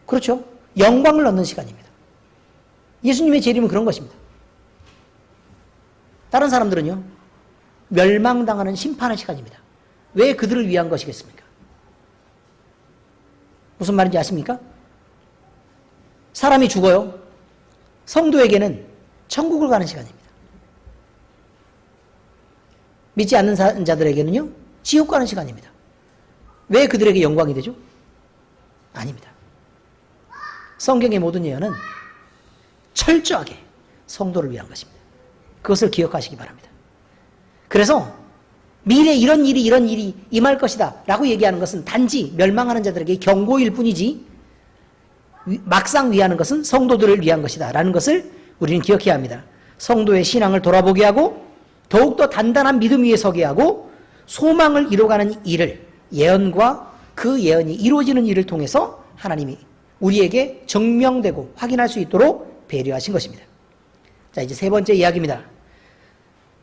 그렇죠? 영광을 얻는 시간입니다. 예수님의 재림은 그런 것입니다. 다른 사람들은요, 멸망당하는 심판의 시간입니다. 왜 그들을 위한 것이겠습니까? 무슨 말인지 아십니까? 사람이 죽어요. 성도에게는 천국을 가는 시간입니다. 믿지 않는 자들에게는요, 지옥 가는 시간입니다. 왜 그들에게 영광이 되죠? 아닙니다. 성경의 모든 예언은 철저하게 성도를 위한 것입니다. 그것을 기억하시기 바랍니다. 그래서 미래에 이런 일이 임할 것이다 라고 얘기하는 것은 단지 멸망하는 자들에게 경고일 뿐이지, 막상 위하는 것은 성도들을 위한 것이다 라는 것을 우리는 기억해야 합니다. 성도의 신앙을 돌아보게 하고 더욱더 단단한 믿음 위에 서게 하고 소망을 이뤄가는 일을, 예언과 그 예언이 이루어지는 일을 통해서 하나님이 우리에게 증명되고 확인할 수 있도록 배려하신 것입니다. 자, 이제 세 번째 이야기입니다.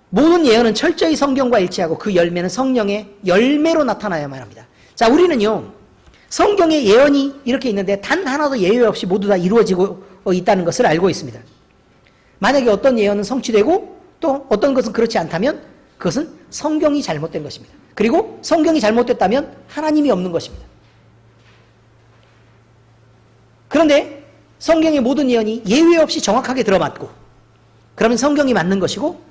모든 예언은 철저히 성경과 일치하고 그 열매는 성령의 열매로 나타나야만 합니다. 자, 우리는요, 성경에 예언이 이렇게 있는데 단 하나도 예외 없이 모두 다 이루어지고 있다는 것을 알고 있습니다. 만약에 어떤 예언은 성취되고 또 어떤 것은 그렇지 않다면 그것은 성경이 잘못된 것입니다. 그리고 성경이 잘못됐다면 하나님이 없는 것입니다. 그런데 성경의 모든 예언이 예외 없이 정확하게 들어맞고, 그러면 성경이 맞는 것이고,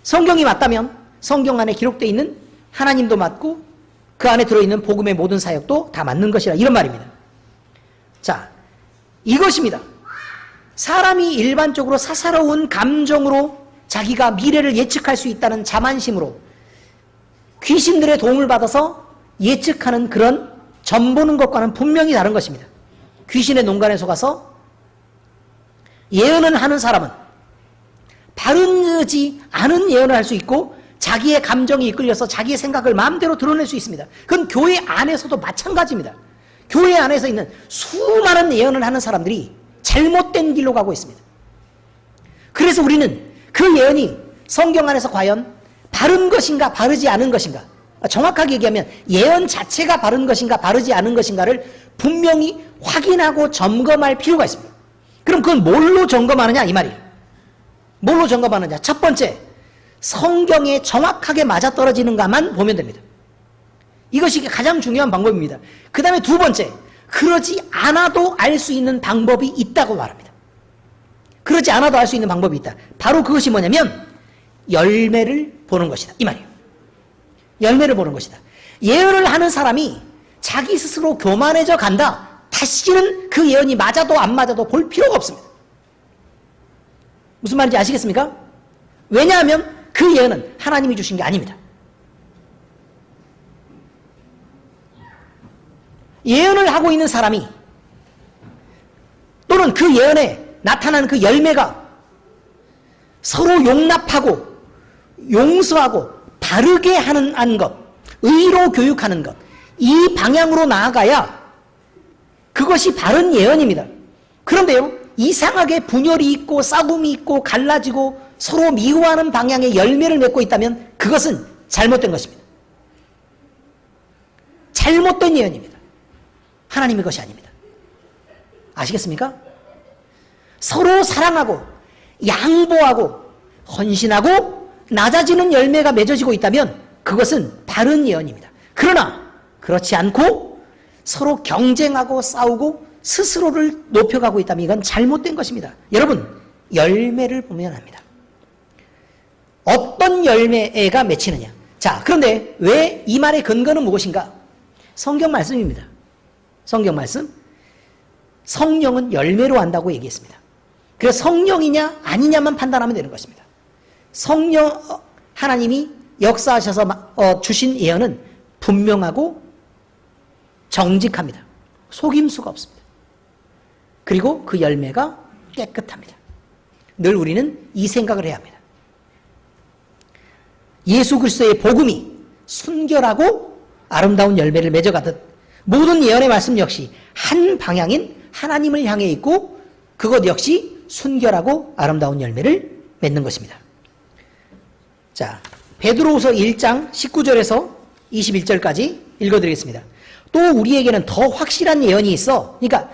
성경이 맞다면 성경 안에 기록되어 있는 하나님도 맞고 그 안에 들어있는 복음의 모든 사역도 다 맞는 것이라, 이런 말입니다. 자, 이것입니다. 사람이 일반적으로 사사로운 감정으로 자기가 미래를 예측할 수 있다는 자만심으로 귀신들의 도움을 받아서 예측하는 그런 점 보는 것과는 분명히 다른 것입니다. 귀신의 농간에 속아서 예언을 하는 사람은 바르지 않은 예언을 할 수 있고 자기의 감정이 이끌려서 자기의 생각을 마음대로 드러낼 수 있습니다. 그건 교회 안에서도 마찬가지입니다. 교회 안에서 있는 수많은 예언을 하는 사람들이 잘못된 길로 가고 있습니다. 그래서 우리는 그 예언이 성경 안에서 과연 바른 것인가 바르지 않은 것인가, 정확하게 얘기하면 예언 자체가 바른 것인가 바르지 않은 것인가를 분명히 확인하고 점검할 필요가 있습니다. 그럼 그건 뭘로 점검하느냐 이 말이에요. 뭘로 점검하느냐? 첫 번째, 성경에 정확하게 맞아떨어지는가만 보면 됩니다. 이것이 가장 중요한 방법입니다. 그 다음에 두 번째, 그러지 않아도 알 수 있는 방법이 있다고 말합니다. 그러지 않아도 알 수 있는 방법이 있다. 바로 그것이 뭐냐면 열매를 보는 것이다, 이 말이에요. 열매를 보는 것이다. 예언을 하는 사람이 자기 스스로 교만해져 간다, 다시는 그 예언이 맞아도 안 맞아도 볼 필요가 없습니다. 무슨 말인지 아시겠습니까? 왜냐하면 그 예언은 하나님이 주신 게 아닙니다. 예언을 하고 있는 사람이 또는 그 예언에 나타나는 그 열매가 서로 용납하고 용서하고 바르게 하는 것, 의로 교육하는 것, 이 방향으로 나아가야 그것이 바른 예언입니다. 그런데요, 이상하게 분열이 있고 싸움이 있고 갈라지고 서로 미워하는 방향의 열매를 맺고 있다면 그것은 잘못된 것입니다. 잘못된 예언입니다. 하나님의 것이 아닙니다. 아시겠습니까? 서로 사랑하고 양보하고 헌신하고 낮아지는 열매가 맺어지고 있다면 그것은 바른 예언입니다. 그러나 그렇지 않고 서로 경쟁하고 싸우고 스스로를 높여가고 있다면 이건 잘못된 것입니다. 여러분, 열매를 보면 합니다. 어떤 열매가 맺히느냐. 자, 그런데 왜 이 말의 근거는 무엇인가? 성경 말씀입니다. 성경 말씀. 성령은 열매로 한다고 얘기했습니다. 그래서 성령이냐 아니냐만 판단하면 되는 것입니다. 성령, 하나님이 역사하셔서 주신 예언은 분명하고 정직합니다. 속임수가 없습니다. 그리고 그 열매가 깨끗합니다. 늘 우리는 이 생각을 해야 합니다. 예수 그리스도의 복음이 순결하고 아름다운 열매를 맺어가듯 모든 예언의 말씀 역시 한 방향인 하나님을 향해 있고 그것 역시 순결하고 아름다운 열매를 맺는 것입니다. 자, 베드로후서 1장 19절에서 21절까지 읽어드리겠습니다. 또 우리에게는 더 확실한 예언이 있어. 그러니까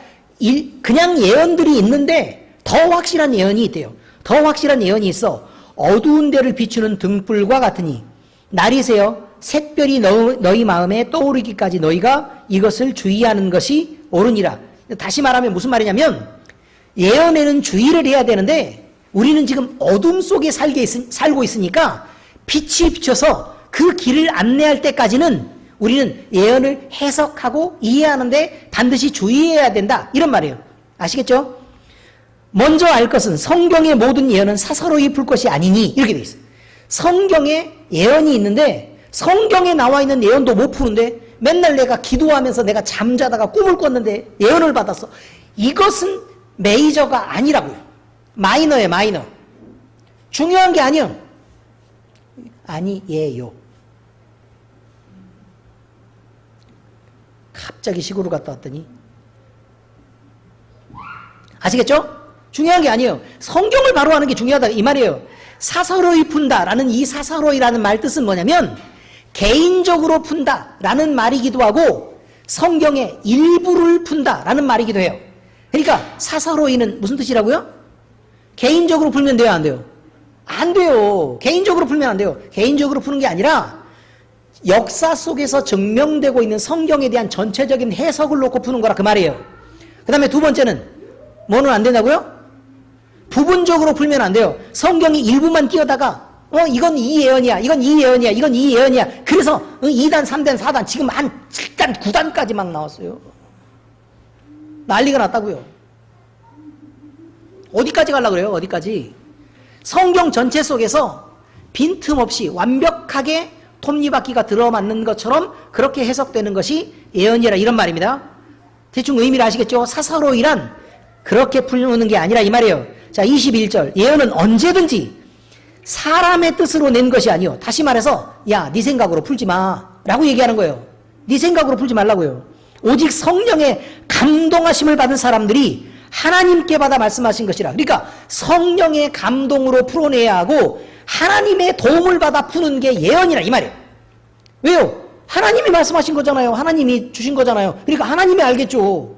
그냥 예언들이 있는데 더 확실한 예언이 있대요. 더 확실한 예언이 있어. 어두운 데를 비추는 등불과 같으니 날이 새어 샛별이 너희 마음에 떠오르기까지 너희가 이것을 주의하는 것이 옳으니라. 다시 말하면 무슨 말이냐면 예언에는 주의를 해야 되는데 우리는 지금 어둠 속에 살고 있으니까 빛이 비춰서 그 길을 안내할 때까지는 우리는 예언을 해석하고 이해하는데 반드시 주의해야 된다. 이런 말이에요. 아시겠죠? 먼저 알 것은 성경의 모든 예언은 사사로이 풀 것이 아니니 이렇게 돼 있어요. 성경에 예언이 있는데 성경에 나와 있는 예언도 못 푸는데 맨날 내가 기도하면서 내가 잠자다가 꿈을 꿨는데 예언을 받았어. 이것은 메이저가 아니라고요. 마이너예요, 마이너. 중요한 게 아니에요. 아니에요. 갑자기 시골을 갔다 왔더니 아시겠죠? 중요한 게 아니에요. 성경을 바로 하는 게 중요하다 이 말이에요. 사사로이 푼다라는 이 사사로이라는 말 뜻은 뭐냐면 개인적으로 푼다라는 말이기도 하고 성경의 일부를 푼다라는 말이기도 해요. 그러니까 사사로이는 무슨 뜻이라고요? 개인적으로 풀면 돼요, 안 돼요? 안 돼요. 개인적으로 풀면 안 돼요. 개인적으로 푸는 게 아니라 역사 속에서 증명되고 있는 성경에 대한 전체적인 해석을 놓고 푸는 거라 그 말이에요. 그 다음에 두 번째는 뭐는 안 된다고요? 부분적으로 풀면 안 돼요. 성경이 일부만 띄어다가 이건 이 예언이야, 이건 이 예언이야, 이건 이 예언이야. 그래서 2단, 3단, 4단 지금 한 7단, 9단까지 막 나왔어요. 난리가 났다고요. 어디까지 가려고 그래요? 어디까지? 성경 전체 속에서 빈틈없이 완벽하게 톱니바퀴가 들어맞는 것처럼 그렇게 해석되는 것이 예언이라 이런 말입니다. 대충 의미를 아시겠죠? 사사로이란 그렇게 풀는 게 아니라 이 말이에요. 자, 21절. 예언은 언제든지 사람의 뜻으로 낸 것이 아니요. 다시 말해서 야, 네 생각으로 풀지 마 라고 얘기하는 거예요. 네 생각으로 풀지 말라고요. 오직 성령의 감동하심을 받은 사람들이 하나님께 받아 말씀하신 것이라. 그러니까 성령의 감동으로 풀어내야 하고 하나님의 도움을 받아 푸는 게 예언이라 이 말이에요. 왜요? 하나님이 말씀하신 거잖아요. 하나님이 주신 거잖아요. 그러니까 하나님이 알겠죠.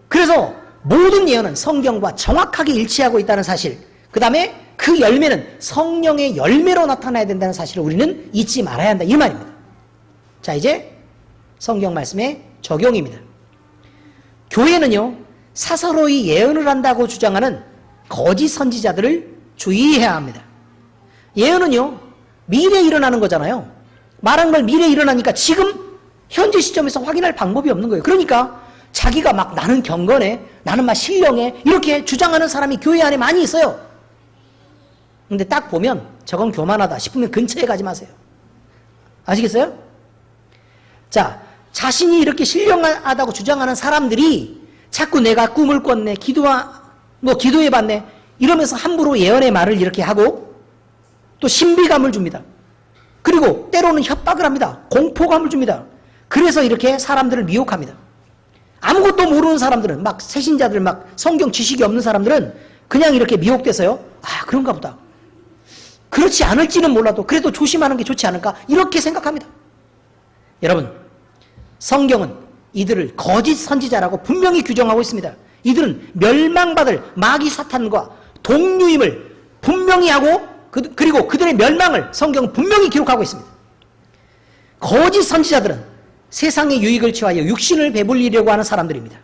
그래서 모든 예언은 성경과 정확하게 일치하고 있다는 사실, 그 다음에 그 열매는 성령의 열매로 나타나야 된다는 사실을 우리는 잊지 말아야 한다 이 말입니다. 자, 이제 성경 말씀의 적용입니다. 교회는요, 사사로이 예언을 한다고 주장하는 거짓 선지자들을 주의해야 합니다. 예언은요, 미래에 일어나는 거잖아요. 말한 걸 미래에 일어나니까 지금 현재 시점에서 확인할 방법이 없는 거예요. 그러니까 자기가 막 나는 경건해, 나는 막 신령해 이렇게 주장하는 사람이 교회 안에 많이 있어요. 근데 딱 보면 저건 교만하다 싶으면 근처에 가지 마세요. 아시겠어요? 자, 자신이 이렇게 신령하다고 주장하는 사람들이 자꾸 내가 꿈을 꿨네, 기도해봤네 이러면서 함부로 예언의 말을 이렇게 하고 또 신비감을 줍니다. 그리고 때로는 협박을 합니다. 공포감을 줍니다. 그래서 이렇게 사람들을 미혹합니다. 아무것도 모르는 사람들은, 막 새신자들, 막 성경 지식이 없는 사람들은 그냥 이렇게 미혹돼서요. 아, 그런가 보다. 그렇지 않을지는 몰라도 그래도 조심하는 게 좋지 않을까? 이렇게 생각합니다. 여러분, 성경은 이들을 거짓 선지자라고 분명히 규정하고 있습니다. 이들은 멸망받을 마귀 사탄과 동류임을 분명히 하고 그리고 그들의 멸망을 성경은 분명히 기록하고 있습니다. 거짓 선지자들은 세상의 유익을 취하여 육신을 배불리려고 하는 사람들입니다.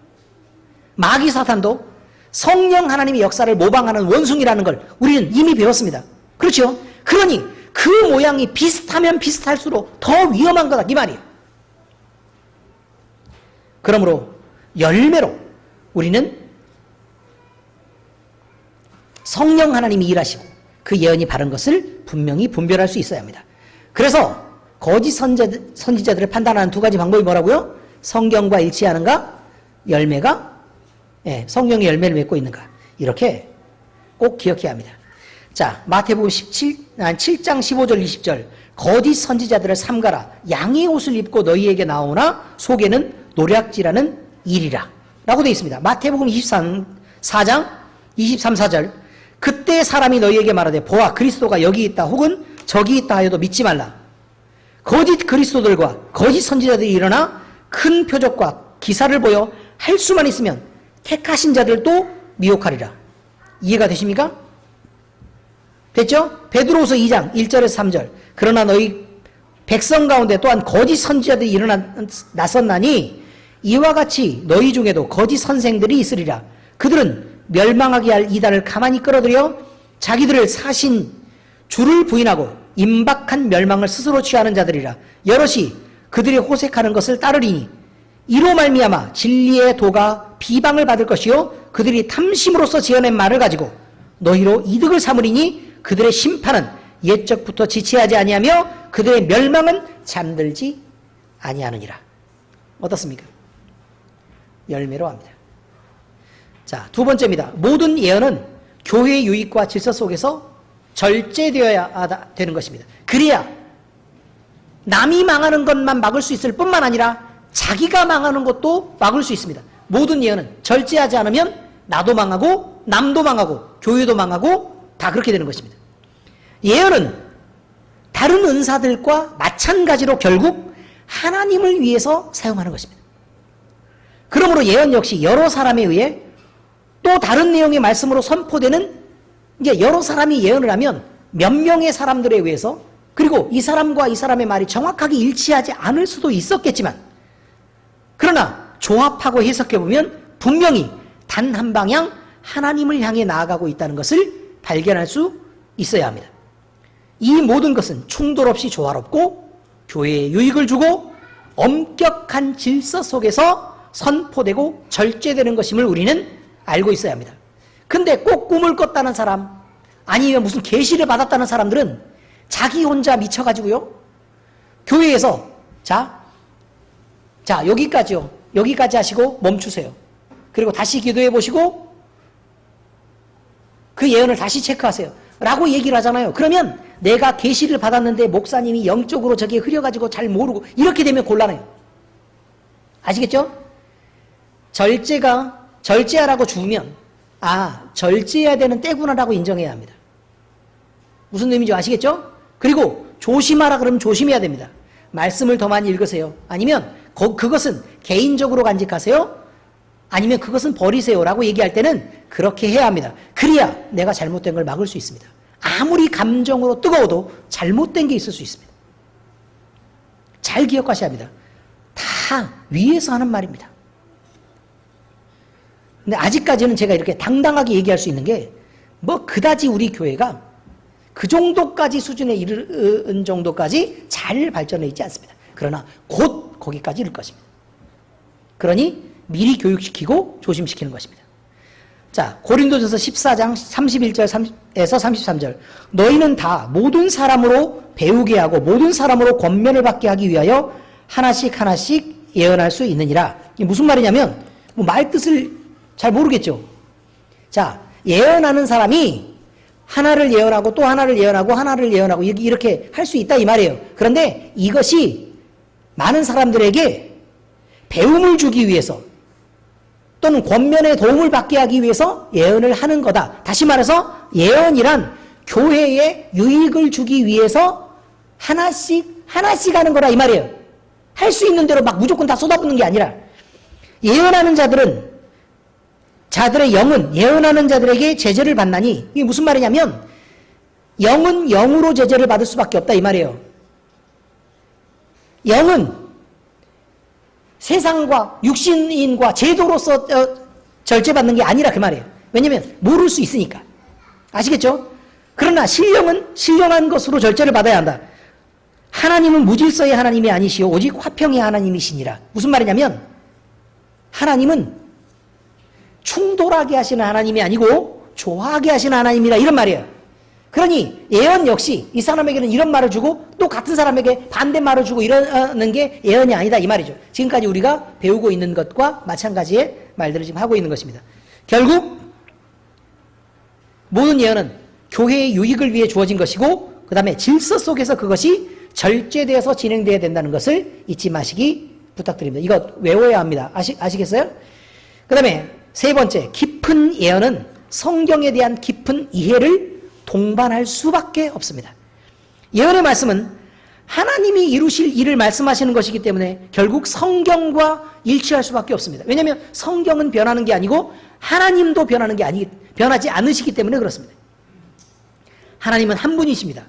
마귀 사탄도 성령 하나님의 역사를 모방하는 원숭이라는 걸 우리는 이미 배웠습니다. 그렇죠? 그러니 그 모양이 비슷하면 비슷할수록 더 위험한 거다 이 말이에요. 그러므로 열매로 우리는 성령 하나님이 일하시고 그 예언이 바른 것을 분명히 분별할 수 있어야 합니다. 그래서 거짓 선지자들을 판단하는 두 가지 방법이 뭐라고요? 성경과 일치하는가? 열매가 성령의 열매를 맺고 있는가? 이렇게 꼭 기억해야 합니다. 자, 마태복음 7장 15절 20절 거짓 선지자들을 삼가라. 양의 옷을 입고 너희에게 나오나 속에는 노략질하는 일이라 라고 되어 있습니다. 마태복음 4장 23, 4절 그때 사람이 너희에게 말하되 보아 그리스도가 여기 있다 혹은 저기 있다 하여도 믿지 말라. 거짓 그리스도들과 거짓 선지자들이 일어나 큰 표적과 기사를 보여 할 수만 있으면 택하신 자들도 미혹하리라. 이해가 되십니까? 됐죠? 베드로후서 2장 1절에서 3절 그러나 너희 백성 가운데 또한 거짓 선지자들이 나섰나니 이와 같이 너희 중에도 거짓 선생들이 있으리라. 그들은 멸망하게 할 이단을 가만히 끌어들여 자기들을 사신 주를 부인하고 임박한 멸망을 스스로 취하는 자들이라. 여럿이 그들이 호색하는 것을 따르리니 이로 말미암아 진리의 도가 비방을 받을 것이요 그들이 탐심으로써 지어낸 말을 가지고 너희로 이득을 삼으리니 그들의 심판은 옛적부터 지체하지 아니하며 그들의 멸망은 잠들지 아니하느니라. 어떻습니까? 열매로 합니다. 자, 두 번째입니다. 모든 예언은 교회의 유익과 질서 속에서 절제되어야 되는 것입니다. 그래야 남이 망하는 것만 막을 수 있을 뿐만 아니라 자기가 망하는 것도 막을 수 있습니다. 모든 예언은 절제하지 않으면 나도 망하고 남도 망하고 교회도 망하고 다 그렇게 되는 것입니다. 예언은 다른 은사들과 마찬가지로 결국 하나님을 위해서 사용하는 것입니다. 그러므로 예언 역시 여러 사람에 의해 또 다른 내용의 말씀으로 선포되는 이제 여러 사람이 예언을 하면 몇 명의 사람들에 의해서 그리고 이 사람과 이 사람의 말이 정확하게 일치하지 않을 수도 있었겠지만 그러나 조합하고 해석해보면 분명히 단 한 방향 하나님을 향해 나아가고 있다는 것을 발견할 수 있어야 합니다. 이 모든 것은 충돌 없이 조화롭고 교회에 유익을 주고 엄격한 질서 속에서 선포되고 절제되는 것임을 우리는 알고 있어야 합니다. 근데 꼭 꿈을 꿨다는 사람 아니면 무슨 계시를 받았다는 사람들은 자기 혼자 미쳐가지고요 교회에서 자 여기까지요 여기까지 하시고 멈추세요. 그리고 다시 기도해 보시고 그 예언을 다시 체크하세요 라고 얘기를 하잖아요. 그러면 내가 계시를 받았는데 목사님이 영적으로 저게 흐려가지고 잘 모르고 이렇게 되면 곤란해요. 아시겠죠? 절제하라고 주면 절제해야 되는 때구나라고 인정해야 합니다. 무슨 의미인지 아시겠죠? 그리고 조심하라 그러면 조심해야 됩니다. 말씀을 더 많이 읽으세요. 아니면 그것은 개인적으로 간직하세요. 아니면 그것은 버리세요 라고 얘기할 때는 그렇게 해야 합니다. 그래야 내가 잘못된 걸 막을 수 있습니다. 아무리 감정으로 뜨거워도 잘못된 게 있을 수 있습니다. 잘 기억하셔야 합니다. 다 위에서 하는 말입니다. 근데 아직까지는 제가 이렇게 당당하게 얘기할 수 있는 게 그다지 우리 교회가 그 정도까지 수준에 이른 정도까지 잘 발전해 있지 않습니다. 그러나 곧 거기까지 이를 것입니다. 그러니 미리 교육시키고 조심시키는 것입니다. 자, 고린도전서 14장 31절에서 33절 너희는 다 모든 사람으로 배우게 하고 모든 사람으로 권면을 받게 하기 위하여 하나씩 예언할 수 있느니라. 이게 무슨 말이냐면 말 뜻을 잘 모르겠죠. 자, 예언하는 사람이 하나를 예언하고 또 하나를 예언하고 하나를 예언하고 이렇게 할 수 있다 이 말이에요. 그런데 이것이 많은 사람들에게 배움을 주기 위해서 또는 권면의 도움을 받게 하기 위해서 예언을 하는 거다. 다시 말해서 예언이란 교회에 유익을 주기 위해서 하나씩 하는 거다 이 말이에요. 할 수 있는 대로 막 무조건 다 쏟아붓는 게 아니라 예언하는 자들의 영은 예언하는 자들에게 제재를 받나니 이게 무슨 말이냐면 영은 영으로 제재를 받을 수밖에 없다 이 말이에요. 영은 세상과 육신인과 제도로서 절제받는 게 아니라 그 말이에요. 왜냐하면 모를 수 있으니까. 아시겠죠? 그러나 신령은 신령한 것으로 절제를 받아야 한다. 하나님은 무질서의 하나님이 아니시오 오직 화평의 하나님이시니라. 무슨 말이냐면 하나님은 충돌하게 하시는 하나님이 아니고 조화하게 하시는 하나님이라 이런 말이에요. 그러니 예언 역시 이 사람에게는 이런 말을 주고 또 같은 사람에게 반대말을 주고 이러는 게 예언이 아니다 이 말이죠. 지금까지 우리가 배우고 있는 것과 마찬가지의 말들을 지금 하고 있는 것입니다. 결국 모든 예언은 교회의 유익을 위해 주어진 것이고 그 다음에 질서 속에서 그것이 절제되어서 진행되어야 된다는 것을 잊지 마시기 부탁드립니다. 이거 외워야 합니다. 아시겠어요? 그 다음에 세 번째, 깊은 예언은 성경에 대한 깊은 이해를 동반할 수밖에 없습니다. 예언의 말씀은 하나님이 이루실 일을 말씀하시는 것이기 때문에 결국 성경과 일치할 수밖에 없습니다. 왜냐하면 성경은 변하는 게 아니고 하나님도 변하지 않으시기 때문에 그렇습니다. 하나님은 한 분이십니다.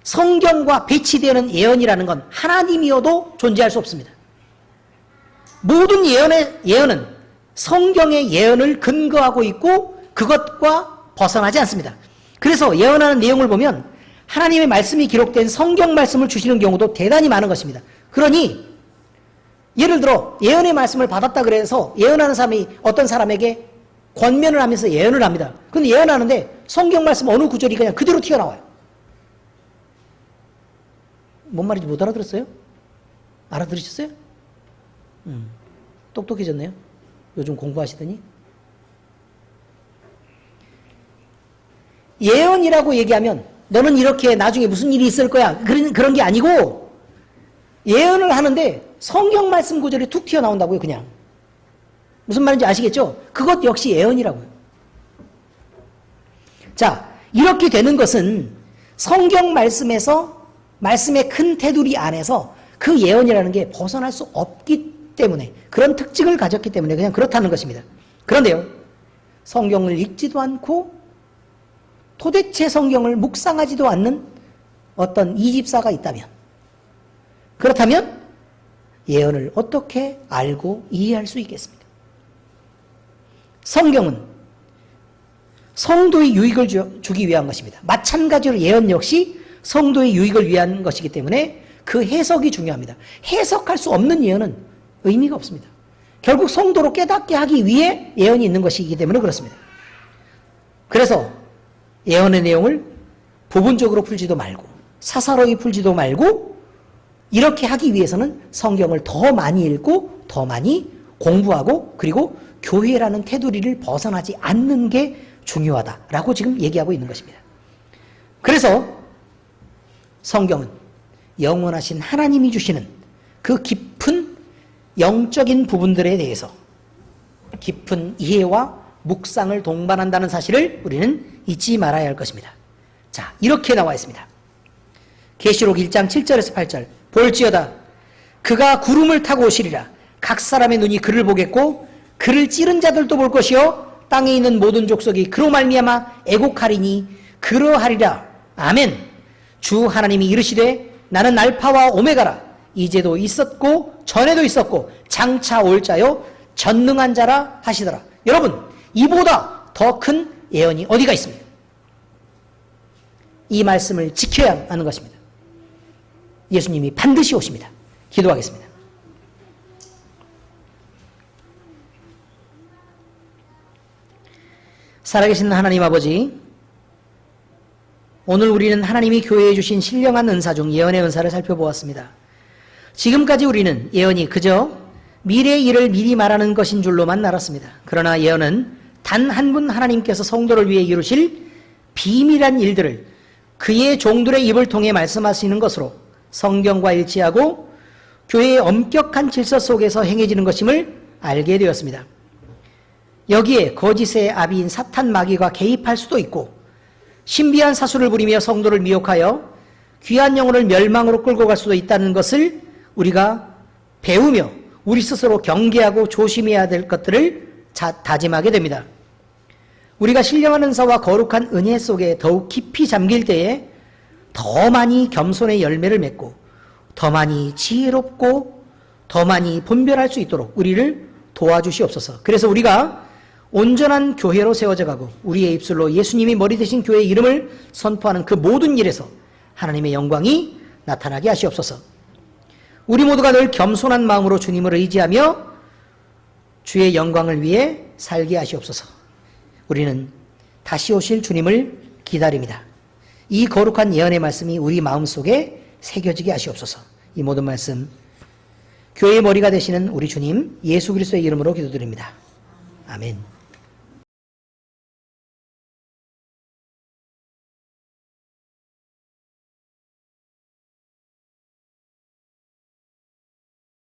성경과 배치되는 예언이라는 건 하나님이어도 존재할 수 없습니다. 모든 예언은 성경의 예언을 근거하고 있고 그것과 벗어나지 않습니다. 그래서 예언하는 내용을 보면 하나님의 말씀이 기록된 성경 말씀을 주시는 경우도 대단히 많은 것입니다. 그러니 예를 들어 예언의 말씀을 받았다 그래서 예언하는 사람이 어떤 사람에게 권면을 하면서 예언을 합니다. 그런데 예언하는데 성경 말씀 어느 구절이 그냥 그대로 튀어나와요. 뭔 말인지 못 알아들었어요? 알아들으셨어요? 똑똑해졌네요. 요즘 공부하시더니. 예언이라고 얘기하면 너는 이렇게 나중에 무슨 일이 있을 거야. 그런 게 아니고 예언을 하는데 성경 말씀 구절이 툭 튀어나온다고요. 그냥. 무슨 말인지 아시겠죠? 그것 역시 예언이라고요. 자, 이렇게 되는 것은 성경 말씀에서 말씀의 큰 테두리 안에서 그 예언이라는 게 벗어날 수 없기 때문에 그런 특징을 가졌기 때문에 그냥 그렇다는 것입니다. 그런데요. 성경을 읽지도 않고 도대체 성경을 묵상하지도 않는 어떤 이집사가 있다면 그렇다면 예언을 어떻게 알고 이해할 수 있겠습니까? 성경은 성도의 유익을 주기 위한 것입니다. 마찬가지로 예언 역시 성도의 유익을 위한 것이기 때문에 그 해석이 중요합니다. 해석할 수 없는 예언은 의미가 없습니다. 결국 성도로 깨닫게 하기 위해 예언이 있는 것이기 때문에 그렇습니다. 그래서 예언의 내용을 부분적으로 풀지도 말고 사사로이 풀지도 말고 이렇게 하기 위해서는 성경을 더 많이 읽고 더 많이 공부하고 그리고 교회라는 테두리를 벗어나지 않는 게 중요하다라고 지금 얘기하고 있는 것입니다. 그래서 성경은 영원하신 하나님이 주시는 그 깊은 영적인 부분들에 대해서 깊은 이해와 묵상을 동반한다는 사실을 우리는 잊지 말아야 할 것입니다. 자, 이렇게 나와 있습니다. 계시록 1장 7절에서 8절 볼지어다 그가 구름을 타고 오시리라 각 사람의 눈이 그를 보겠고 그를 찌른 자들도 볼 것이요 땅에 있는 모든 족속이 그로 말미암아 애곡하리니 그러하리라. 아멘. 주 하나님이 이르시되 나는 알파와 오메가라 이제도 있었고 전에도 있었고 장차 올 자요 전능한 자라 하시더라. 여러분 이보다 더 큰 예언이 어디가 있습니까? 이 말씀을 지켜야 하는 것입니다. 예수님이 반드시 오십니다. 기도하겠습니다. 살아계신 하나님 아버지, 오늘 우리는 하나님이 교회에 주신 신령한 은사 중 예언의 은사를 살펴보았습니다. 지금까지 우리는 예언이 그저 미래의 일을 미리 말하는 것인 줄로만 알았습니다. 그러나 예언은 단 한 분 하나님께서 성도를 위해 이루실 비밀한 일들을 그의 종들의 입을 통해 말씀하시는 것으로 성경과 일치하고 교회의 엄격한 질서 속에서 행해지는 것임을 알게 되었습니다. 여기에 거짓의 아비인 사탄 마귀가 개입할 수도 있고 신비한 사수를 부리며 성도를 미혹하여 귀한 영혼을 멸망으로 끌고 갈 수도 있다는 것을 우리가 배우며 우리 스스로 경계하고 조심해야 될 것들을 다짐하게 됩니다. 우리가 신령한 은사와 거룩한 은혜 속에 더욱 깊이 잠길 때에 더 많이 겸손의 열매를 맺고 더 많이 지혜롭고 더 많이 분별할 수 있도록 우리를 도와주시옵소서. 그래서 우리가 온전한 교회로 세워져 가고 우리의 입술로 예수님이 머리 되신 교회의 이름을 선포하는 그 모든 일에서 하나님의 영광이 나타나게 하시옵소서. 우리 모두가 늘 겸손한 마음으로 주님을 의지하며 주의 영광을 위해 살게 하시옵소서. 우리는 다시 오실 주님을 기다립니다. 이 거룩한 예언의 말씀이 우리 마음속에 새겨지게 하시옵소서. 이 모든 말씀 교회의 머리가 되시는 우리 주님 예수 그리스도의 이름으로 기도드립니다. 아멘.